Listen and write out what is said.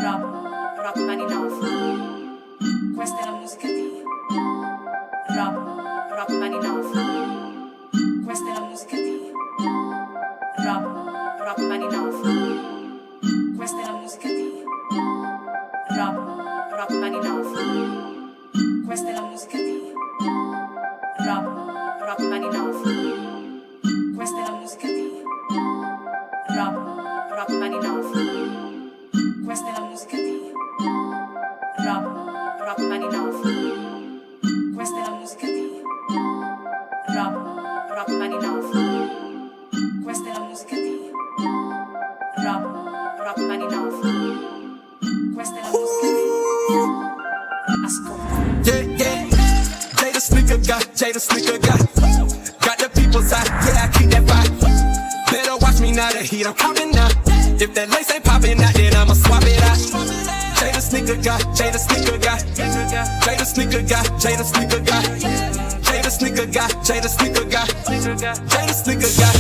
Rock Maninov. Questa è la musica di Rock Maninov. Questa è la musica di Rock Maninov. Questa è la musica di Rock Maninov. Questa è la musica di Rock Maninov. Questa è la musica di Rock Maninov. Questa è la musica di Rock Maninov. Questa è la musica di Rock Maninov. Questa è la musica di Rock Maninov. Questa è la musica di Ascolta. Yeah, yeah. Jada sneaker guy. Got the people's eye, yeah, I keep that vibe. Better watch me now, the heat I'm coming now. If that lace ain't popping out, then I'ma swap it out. Jada sneaker guy. Jada sneaker guy. Jada sneaker guy. Jada sneaker guy. Jada sneaker guy. Jada sneaker guy. Jada sneaker guy.